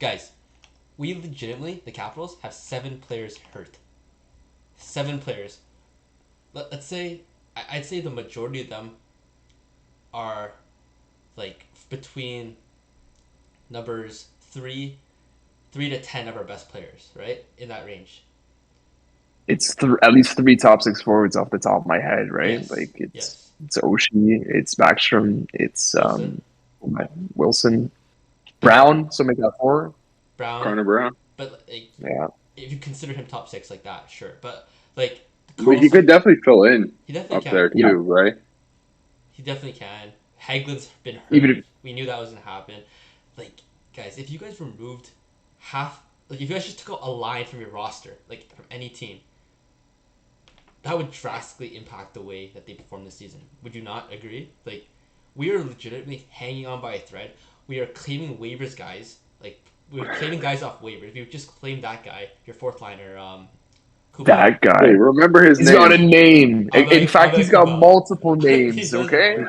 Guys, we legitimately, the Capitals, have 7 players hurt. 7 players. Let's say, I'd say the majority of them are like between numbers 3 to 10 of our best players, right? In that range. It's at least three top six forwards off the top of my head, right? Yes. Like Yes. it's Oshie, it's Backstrom, it's Wilson, Wilson, but then Brown. So make that four. Brown, Connor Brown. but like, Yeah, if you consider him top six like that, sure. But like But he Carlson, could definitely fill in he definitely up can. there yeah. too, right? He definitely can. Hagelin's been Even hurt. if We knew that was gonna happen. Like, guys, if you guys removed half, like, if you guys just took out a line from your roster, like from any team, that would drastically impact the way that they perform this season. Would you not agree? Like, we are legitimately hanging on by a thread. We are claiming waivers, guys. Like, we're claiming guys off waivers. If you just claim that guy, your fourth liner, Kubel. that Wait, guy, remember his he's got a name. name. In fact, Abe he's got Kubel. multiple He names. does Okay. though.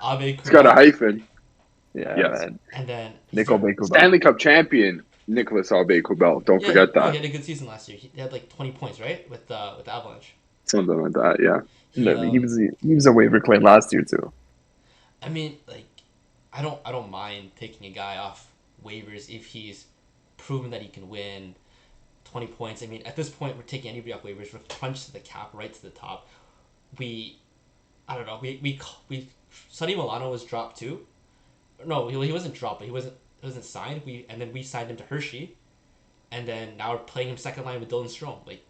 Abe He's got a Kubel. hyphen. Yeah, Yes. man. And then he's Nickel got, Baker. Stanley Cup champion Nicholas Aube-Kubel. Don't yeah, forget he that. had a good season last year. He had like 20 points, right? With the Avalanche. Something like that. Yeah. He No, he was a waiver claim last year too. I mean, like, I don't mind taking a guy off waivers if he's proven that he can win 20 points. I mean, at this point, we're taking anybody off waivers. We're crunched to the cap, right to the top. We, I don't know. We Sonny Milano was dropped too. No, he wasn't dropped, but he wasn't signed. We signed him to Hershey, and then now we're playing him second line with Dylan Strome. Like,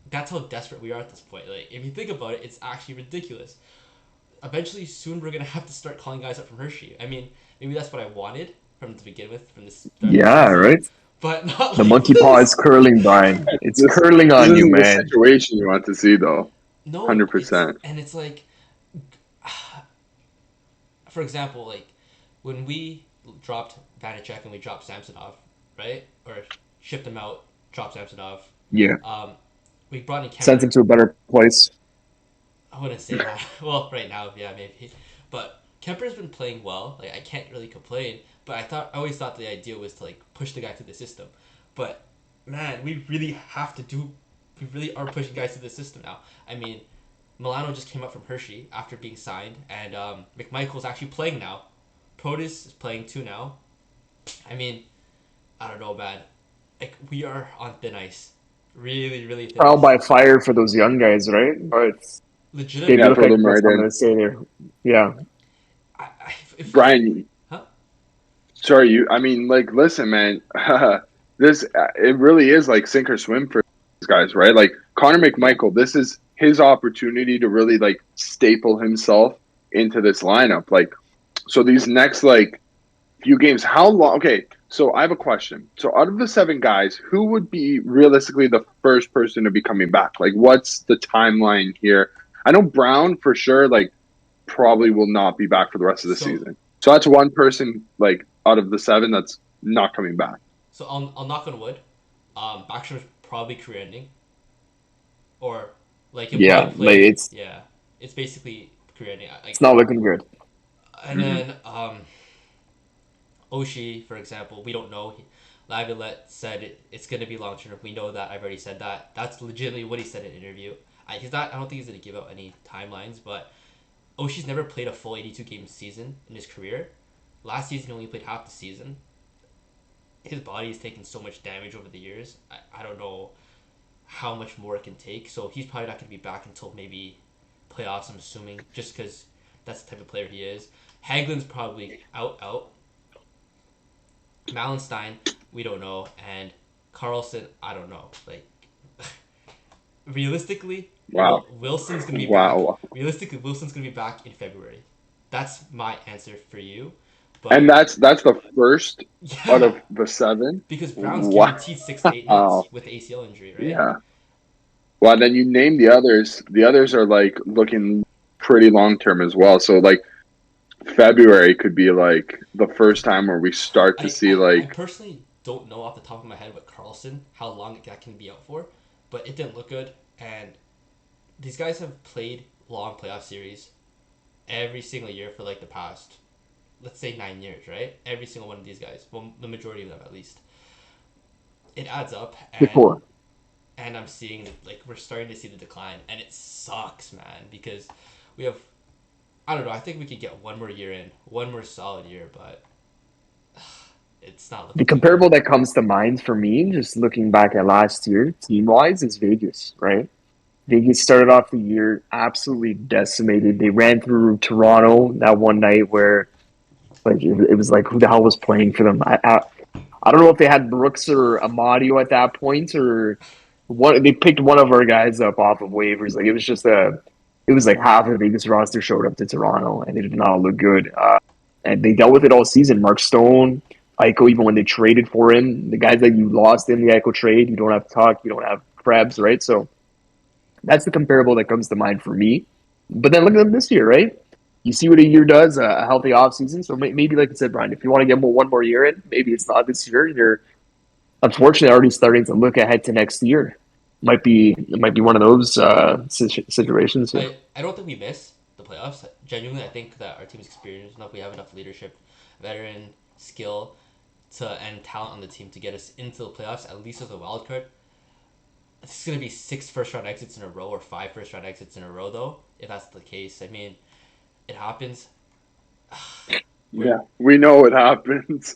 that's how desperate we are at this point. Like, if you think about it, it's actually ridiculous. Eventually, soon we're gonna have to start calling guys up from Hershey. I mean, maybe that's what I wanted from to begin with, from this start of the Yeah, season, right. but not The like monkey paw is this. curling, Brian. It's This curling this on you, isn't the man. situation you want to see though. No, it's 100%. and it's like, for example, like when we dropped Vanacek and we dropped Samsonov, right, or shipped him out, dropped Samsonov. Yeah, Um, we brought in sent him Kemper. to a better place. I wouldn't say that. Well, right now, yeah, maybe. But Kemper's been playing well. Like, I can't really complain. But I always thought the idea was to like push the guy through the system. But man, we really have to do. We really are pushing guys through the system now. I mean, Milano just came up from Hershey after being signed, and McMichael's actually playing now. Protus is playing too now. I mean, I don't know, man. Like, we are on thin ice, really, really thin Trial ice. by fire for those young guys, right? But Gabe, Yeah, Legitimately, look throw like them that's right what I'm in. gonna say there. Yeah, if we, Brian, huh? sorry, you. I mean, like, listen, man. This it really is like sink or swim for these guys, right? Like Connor yeah. McMichael, this is his opportunity to really like staple himself into this lineup. Like, so these next like few games, how long? Okay, so I have a question. So out of the 7 guys, who would be realistically the first person to be coming back? Like, what's the timeline here? I know Brown for sure. Like, probably will not be back for the rest of the So season. So that's one person like out of the 7 that's not coming back. So I'll knock on wood. Backstrom's probably career ending, or like he'll Yeah, probably like play. Yeah, it's basically career ending. it's Like, not looking good. and Mm-hmm. then Oshie, for example, we don't know. Laviolette said it's gonna be long term. We know that. I've already said that. That's legitimately what he said in an interview. He's not. I don't think he's gonna give out any timelines, but Oshie's never played a full 82 game season in his career. Last season he only played half the season. His body has taken so much damage over the years. I don't know how much more it can take. So he's probably not going to be back until maybe playoffs. I'm assuming, just because that's the type of player he is. Haglin's probably out. Malenstein, we don't know, and Carlson, I don't know. Like, realistically, Wow. Wilson's going to be back. Wow. Realistically, Wilson's going to be back in February. That's my answer for you. And But that's the first out yeah, of the 7. because Brown's guaranteed 6 to 8 months Wow. with the ACL injury, right? Yeah. Well, then you name the others. The others are like looking pretty long term as well. So like February could be like the first time where we start to see I like personally don't know off the top of my head with Carlson how long that can be out for, but it didn't look good. And these guys have played long playoff series every single year for like the past, let's say 9 years, right? Every single one of these guys, well, the majority of them at least. it adds up, before. and I'm seeing like we're starting to see the decline, and it sucks, man, because we have I don't know. I think we could get one more year in, one more solid year, but it's not The looking too good. comparable that comes to mind for me, just looking back at last year, team wise, is Vegas, right? Vegas started off the year absolutely decimated. They ran through Toronto that one night where like it was like who the hell was playing for them? I don't know if they had Brooks or Amadio at that point or one. They picked one of our guys up off of waivers. Like it was just a. It was like half of the Vegas roster showed up to Toronto, and they did not look good. And they dealt with it all season. Mark Stone, Eichel, even when they traded for him, the guys that you lost in the Eichel trade, you don't have Tuck, you don't have Krebs, right? So that's the comparable that comes to mind for me. But then look at them this year, right? You see what a year does, a healthy offseason. So maybe, like I said, Brian, if you want to get one more year in, maybe it's not this year. You're unfortunately already starting to look ahead to next year. It might be one of those situations. Yeah. I don't think we miss the playoffs. Genuinely, I think that our team's experienced enough. We have enough leadership, veteran skill, and talent on the team to get us into the playoffs at least as a wild card. It's gonna be 6 first round exits in a row or 5 first round exits in a row though. If that's the case, I mean, it happens. Yeah, we know it happens.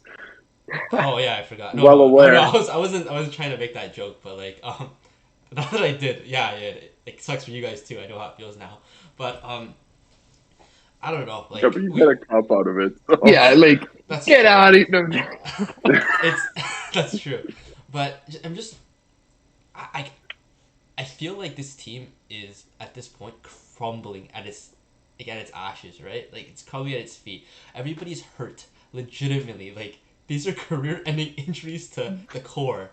Oh yeah, I forgot. No, Well no, oh no. aware. I wasn't trying to make that joke, but like, now that I did, yeah, it sucks for you guys too. I know how it feels now, but I don't know. Yeah, Like but you get we, a cup out of it. So. Yeah, like that's get true. out of here. It's that's true, but I'm just I I feel like this team is at this point crumbling at its ashes, right? Like it's crumbling at its feet. Everybody's hurt, legitimately. Like these are career-ending injuries to the core,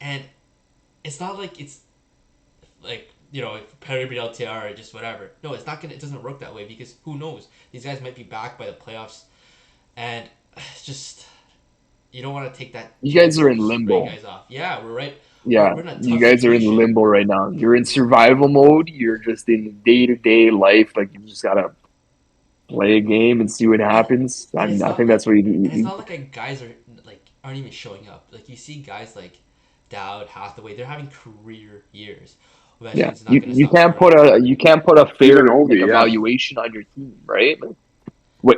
and it's not like it's like Perry LTR or just whatever. No, it's not gonna. It doesn't work that way because who knows? These guys might be back by the playoffs, and it's just you don't want to take that You guys chance are of in just spraying limbo. guys off. Yeah, we're right. Yeah, We're in a you tough guys are in situation. limbo right now. You're in survival mode. You're just in day to day life. Like you just gotta play a game and see what And happens. I and mean, it's I not think like that's what you do. and it's not like guys are like aren't even showing up. Like you see guys like Dowd, Hathaway, they're having career years. Yeah, Ovechkin's not you gonna you stop can't scoring. put a Even fair like Ovi, yeah. evaluation on your team, right? Like,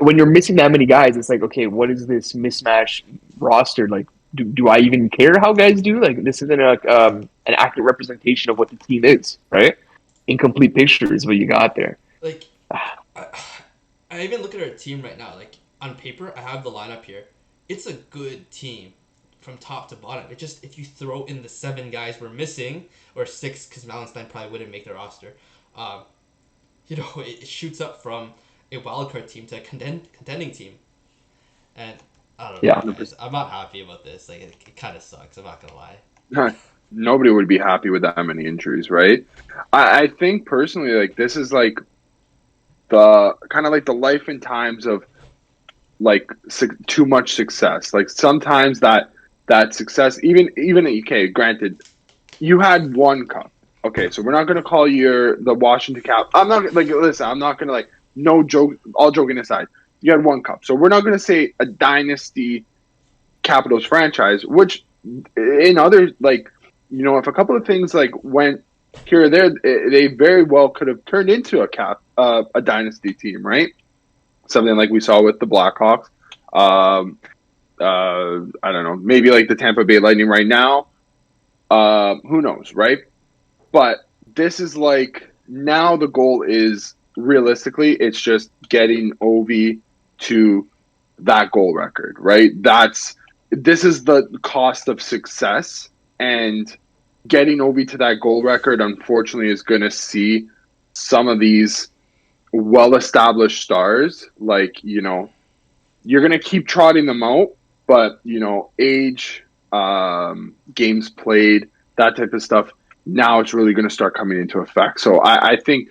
when you're missing that many guys, it's like, okay, what is this mismatch roster like? Do I even care how guys do? Like, this isn't an accurate representation of what the team is, right? Incomplete picture is what you got there. Like I, I even look at our team right now. Like on paper, I have the lineup here. It's a good team from top to bottom. It just if you throw in the 7 guys we're missing or 6 because Malenstein probably wouldn't make the roster. Um, it shoots up from a wildcard team to a contending team, and I don't know, Yeah, guys. I'm not happy about this. Like it kind of sucks. I'm not gonna lie. Nobody would be happy with that many injuries, right? I think personally, like this is like the kind of like the life and times of like too much success. Like sometimes that success, even okay, granted, you had one cup. Okay, so we're not gonna call you the Washington Cap. I'm not like listen. I'm not gonna like no joke. All joking aside, you had one cup, so we're not gonna say a dynasty Capitals franchise. Which in other like if a couple of things like went here or there, they very well could have turned into a dynasty team, right? Something like we saw with the Blackhawks. Um, I don't know, maybe like the Tampa Bay Lightning right now. Who knows, right? But this is like now the goal is realistically, it's just getting Ovi to that goal record, right? This is the cost of success, and getting Ovi to that goal record, unfortunately, is going to see some of these well-established stars, like you're going to keep trotting them out, but age, games played, that type of stuff. Now it's really going to start coming into effect. So I think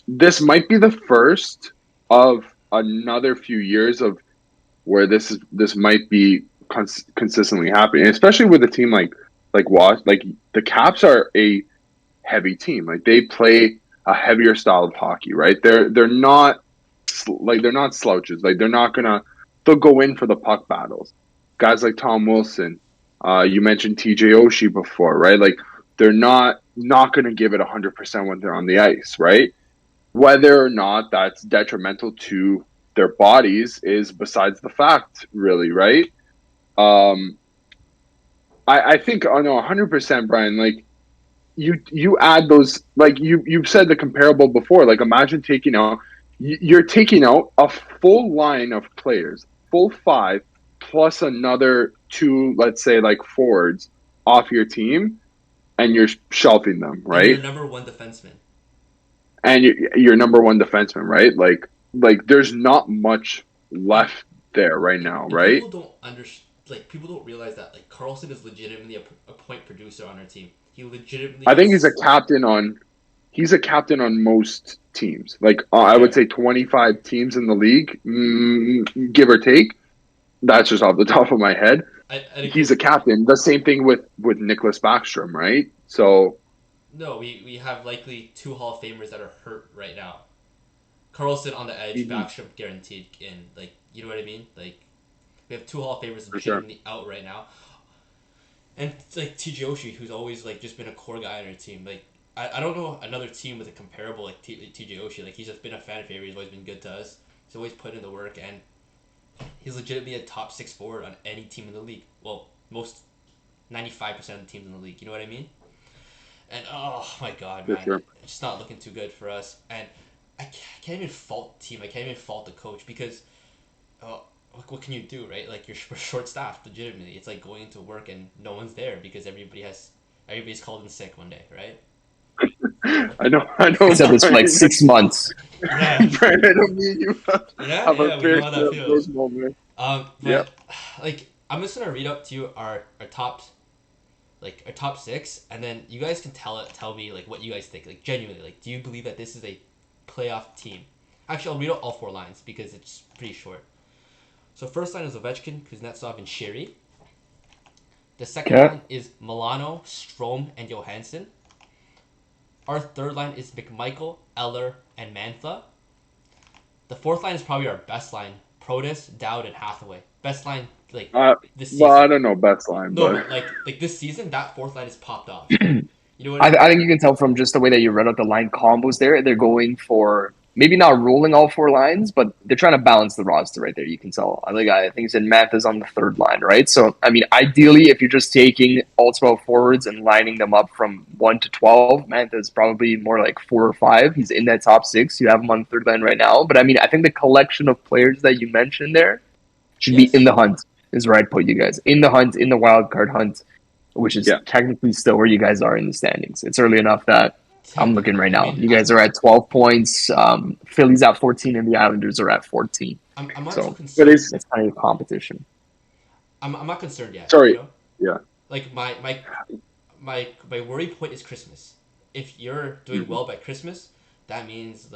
this might be the first of another few years of where this might be consistently happening, especially with a team like Wash. Like the Caps are a heavy team. Like they play a heavier style of hockey, right? They're not slouches. Like they'll go in for the puck battles. Guys like Tom Wilson, You mentioned TJ Oshie before, right? Like they're not going to give it 100% when they're on the ice, right? Whether or not that's detrimental to their bodies is besides the fact, really, right? Um, I think, oh no, 100%, Brian. Like you add those, like you've said the comparable before. Like imagine taking out, you're taking out a full line of players, full five, plus another two, let's say like forwards off your team, and you're shelving them, And your right? number one defenseman. And you're number one defenseman, right? Like there's not much And left there right and, now, and right? people don't understand. Like people don't realize that like Carlson is legitimately a point producer on our team. He legitimately I think he's a gets captain on he's a captain on most teams. Like I would fair. say 25 teams in the league, give or take. That's just off the top of my head. I He's agree. a captain. The same thing with Nicholas Backstrom, right? So No, we have likely two Hall of Famers that are hurt right now. Carlson on the edge, mhm, Backstrom guaranteed in. Like you know what I mean? Like we have two Hall of Famers for sure. legitimately out right now. And it's like TJ Oshie, who's always like just been a core guy on our team. Like I don't know another team with a comparable like TJ Oshie. Like he's just been a fan favorite. He's always been good to us. He's always put in the work, and he's legitimately a top six forward on any team in the league. Well, most 95% of the teams in the league. You know what I mean? And oh my god, For man, sure. it's just not looking too good for us. And can't even fault the team. I can't even fault the coach because uh, what can you do, right? Like we're short staffed, legitimately. It's like going to work and no one's there because everybody's called in sick one day, right? I I know, said this for like Brian. 6 months. Yeah, Brian, I don't mean you yeah, have a yeah. We fair know how share that of those feels. moments. Yeah. But like I'm just gonna read up to you our top like our top six, and then you guys can tell me like what you guys think. Like genuinely, like do you believe that this is a playoff team? Actually, I'll read out all four lines because it's pretty short. So first line is Ovechkin, Kuznetsov, and Shiri. The second Okay. line is Milano, Strom, and Johansson. Our third line is McMichael, Eller, and Mantha. The fourth line is probably our best line: Protus, Dowd, and Hathaway. Best line like Uh, this well, I season. don't know best line, No, but but like this season, that fourth line is popped off. You know what I I mean? think you can tell from just the way that you read out the line combos there. They're going for maybe not rolling all four lines, but they're trying to balance the roster right there. You can tell. I think you said Math is on the third line, right? So, I mean, ideally, if you're just taking all 12 forwards and lining them up from 1 to 12, Math is probably more like 4 or 5. He's in that top six. You have him on the third line right now. But, I mean, I think the collection of players that you mentioned there should be in Yes. the hunt, is where I'd put you guys. In the hunt, in the wild card hunt, which is yeah, technically still where you guys are in the standings. It's early enough that I'm looking Technically, right I now. mean, You guys are at 12 points. Philly's at 14, and the Islanders are at 14. I'm not too So but concerned. it's it's kind of a competition. I'm not concerned yet. You sorry. know, Yeah. like my worry point is Christmas. If you're doing Mhm. well by Christmas, that means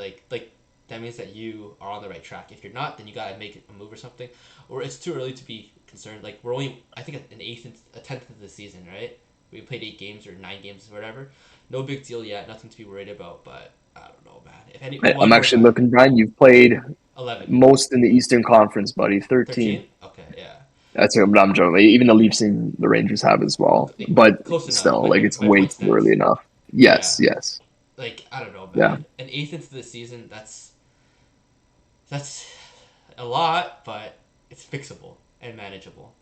that means that you are on the right track. If you're not, then you gotta make a move or something. Or it's too early to be concerned. Like we're only I think an eighth, a tenth of the season, right? We played 8 games or 9 games or whatever. No big deal yet. Nothing to be worried about. But I don't know, man. If any one I'm more actually time, looking, Brian. You've played 11, most in the Eastern Conference, buddy. 13. 13. Okay, yeah. That's what I'm joking. Even the Leafs and the Rangers have as well. But Close enough. still, like, it's My way point too early stands. enough. Yes, Yeah. yes. Like I don't know, Yeah. man. An eighth into the season, that's a lot, but it's fixable and manageable.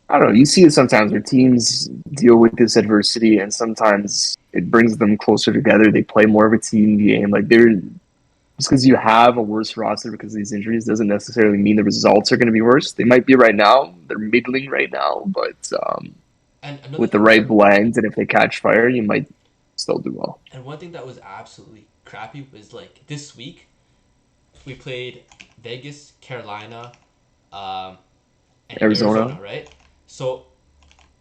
I don't know. You see it sometimes where teams deal with this adversity, and sometimes it brings them closer together. They play more of a team game. Like they're just because you have a worse roster because of these injuries doesn't necessarily mean the results are going to be worse. They might be right now. They're middling right now, but And another with the thing right that blend, and if they catch fire, you might still do well. and one thing that was absolutely crappy was like this week we played Vegas, Carolina, um, and Arizona, Arizona, right? So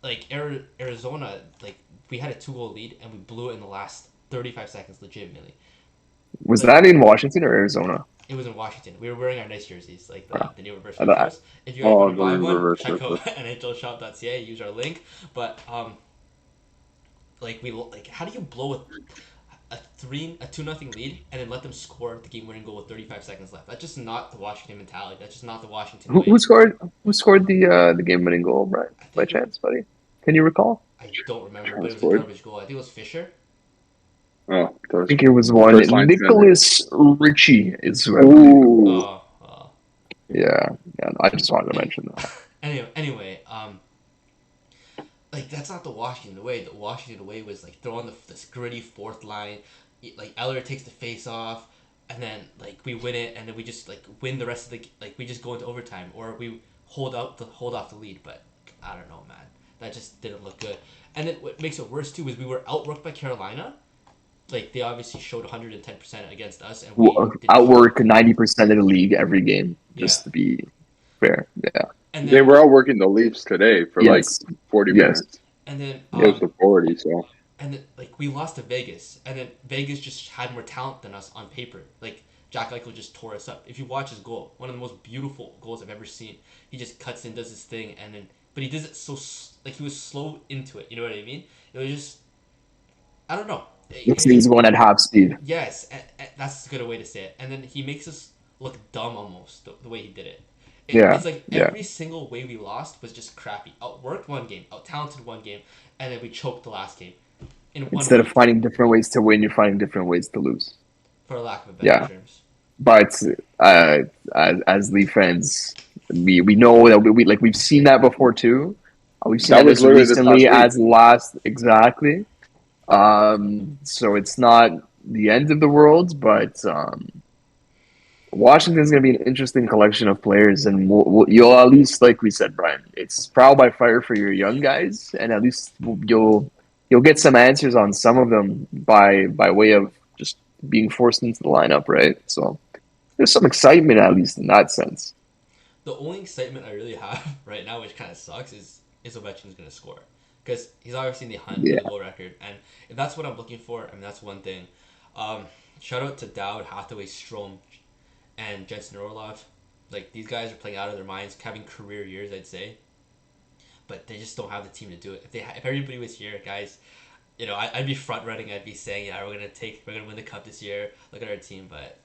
like Arizona, like we had a 2 goal lead and we blew it in the last 35 seconds, legitimately. was Like that in Washington or Arizona? it was in Washington. We were wearing our nice jerseys, like Bro, the new reverse I thought- retros. If you guys want Oh, to the buy one, reverse check out retro. nhlshop.ca. Use our link. But like we like, how do you blow a 2-0 lead and then let them score the game-winning goal with 35 seconds left. That's just not the Washington mentality. That's just not the Washington Who, way. who scored? Who scored the game-winning goal, Brian? I By think chance, buddy? Can you recall? I don't remember, but it was a Transport. garbage goal. I think it was Fisher. Oh, that I was think it was one. first line center. Nicholas Ritchie is who I believe. Ooh. Yeah. I just wanted to mention that. Anyway, like that's not the Washington way. The Washington way was like throw on this gritty fourth line, like Eller takes the face off, and then like we win it, and then we just like win the rest of the like we just go into overtime or we hold off the lead. But I don't know, man. That just didn't look good. And then what makes it worse too is we were outworked by Carolina. Like they obviously showed 110% against us, and we didn't Outwork 90% of the league every game, just Yeah. to be fair. Yeah. And They then were outworking the Leafs today for Yes. like 40 Yes. minutes. and then Close to 40, so. and then like we lost to Vegas, and then Vegas just had more talent than us on paper. Like Jack Eichel just tore us up. If you watch his goal, one of the most beautiful goals I've ever seen. He just cuts in, does his thing, and then but he does it so like he was slow into it. You know what I mean? It was just I don't know. He's going at half speed. Yes, that's a good way to say it. And then he makes us look dumb almost the way he did it. Yeah, It's like yeah. every single way we lost was just crappy. Outworked one game, out talented one game, and then we choked the last game. In one Instead of week, finding different ways to win, you're finding different ways to lose. for lack of a better Yeah. terms. But as Leaf fans, we know that we've seen that before too. We've seen That that was as literally this recently last as last exactly. So it's not the end of the world, but Washington's going to be an interesting collection of players, and you'll at least, like we said, Brian, it's trial by fire for your young guys, and at least you'll get some answers on some of them by way of just being forced into the lineup, right? So there's some excitement at least in that sense. The only excitement I really have right now, which kind of sucks, is Ovechkin's going to score. Because he's obviously in the hunt for the goal record. And if that's what I'm looking for, I mean, that's one thing. Shout out to Dowd, Hathaway, Strome, and Jensen Orlov. Like, these guys are playing out of their minds, having career years, I'd say. But they just don't have the team to do it. If everybody was here, guys, you know, I'd be front running. I'd be saying, yeah, we're gonna win the cup this year. Look at our team. But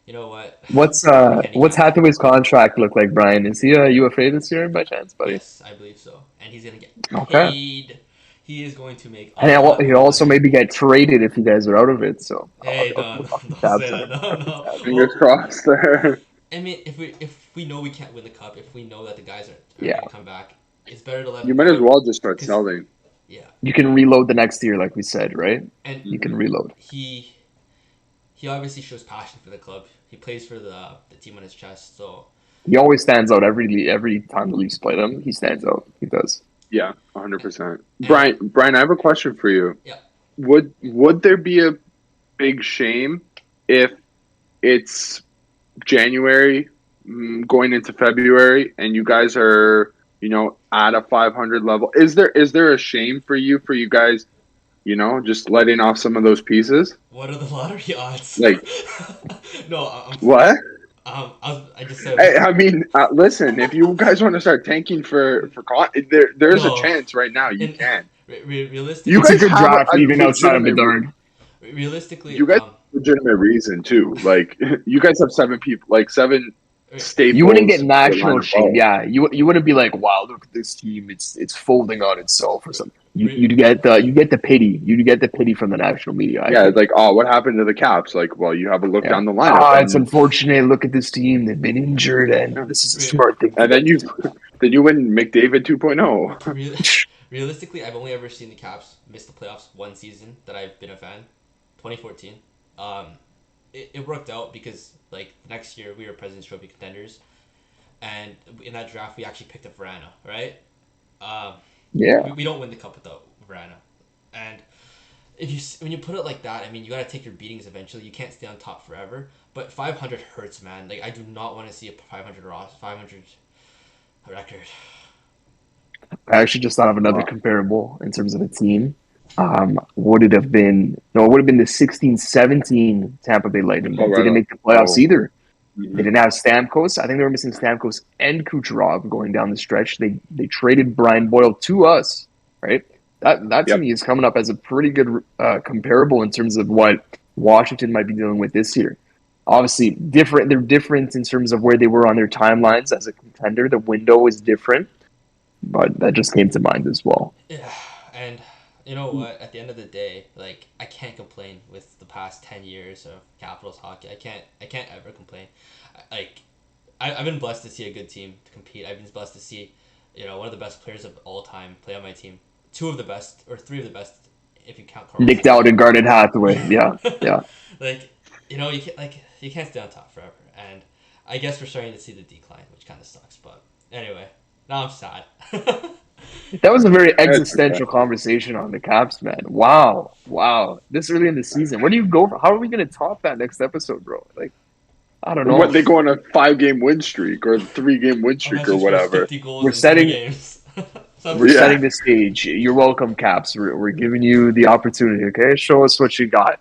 you know what? What's Hathaway's contract look like, Brian? Is he a UFA this year by chance, buddy? Yes, I believe so. And he's gonna get Okay. paid. He is going to make. And he'll also maybe get traded if you guys are out of it. So Hey, don't say that. No. Fingers crossed there. I mean, if we know we can't win the cup, if we know that the guys are Yeah. gonna come back, it's better to let. You might as well just start selling. Yeah. You can reload the next year, like we said, right? And You can reload. he obviously shows passion for the club. He plays for the team on his chest. So He always stands out every time the Leafs play them. He stands out. He does. Yeah, 100%. Brian, I have a question for you. Yeah. Would there be a big shame if it's January going into February and you guys are, at a 500 level? Is there a shame for you guys, just letting off some of those pieces? what are the lottery odds? Like- no, What? I just said. I mean, listen, if you guys want to start tanking for there's No. a chance right now you And- can. Realistically, You It's a guys good have draft, a even outside of legitimate- Bedard. realistically, You guys legitimate reason too. Like you guys have 7 people, like 7 staples. You wouldn't get national lined up shame. well. Yeah, you wouldn't be like, wow, look at this team. It's folding on itself or something. Really? You get the pity. You get the pity from the national media. I Yeah, think. like what happened to the Caps? Like, well, you have a look Yeah. down the lineup, It's unfortunate. Look at this team. They've been injured, and this is a smart thing. and then you win McDavid 2.0. Realistically, I've only ever seen the Caps miss the playoffs one season that I've been a fan, 2014. It worked out because like the next year we were President's Trophy contenders, and in that draft we actually picked up Verana, right? Yeah. We don't win the cup without Verana, and when you put it like that, I mean you gotta take your beatings eventually. You can't stay on top forever. But 500 hurts, man. Like I do not want to see a 500 record. I actually just thought of another comparable in terms of a team. Would it have been? No, it would have been the 16-17 Tampa Bay Lightning. Oh, They right didn't on. make the playoffs Oh. either. Mhm. They didn't have Stamkos. I think they were missing Stamkos and Kucherov going down the stretch. They traded Brian Boyle to us, right? That to Yep. me is coming up as a pretty good comparable in terms of what Washington might be dealing with this year. Obviously, different. They're different in terms of where they were on their timelines as a contender. The window is different, but that just came to mind as well. Yeah, and you know what? At the end of the day, like I can't complain with the past 10 years of Capitals hockey. I can't ever complain. Like I've been blessed to see a good team to compete. I've been blessed to see, one of the best players of all time play on my team. Two of the best, or three of the best, if you count Nicked Carlson. out and guarded Hathaway. Yeah, Yeah, yeah. like you can't stay on top forever, and I guess we're starting to see the decline, which kind of sucks. But anyway, now I'm sad. That was a very It's okay. existential conversation on the Caps, man. Wow, wow. This early in the season, where do you go? How are we going to top that next episode, bro? Like, I don't What, know. they go on a 5-game win streak or a 3-game win A streak or message scores whatever. 50 goals We're in 3 setting games. we're Something like Yeah. setting the stage. You're welcome, Caps. We're giving you the opportunity. Okay, show us what you got.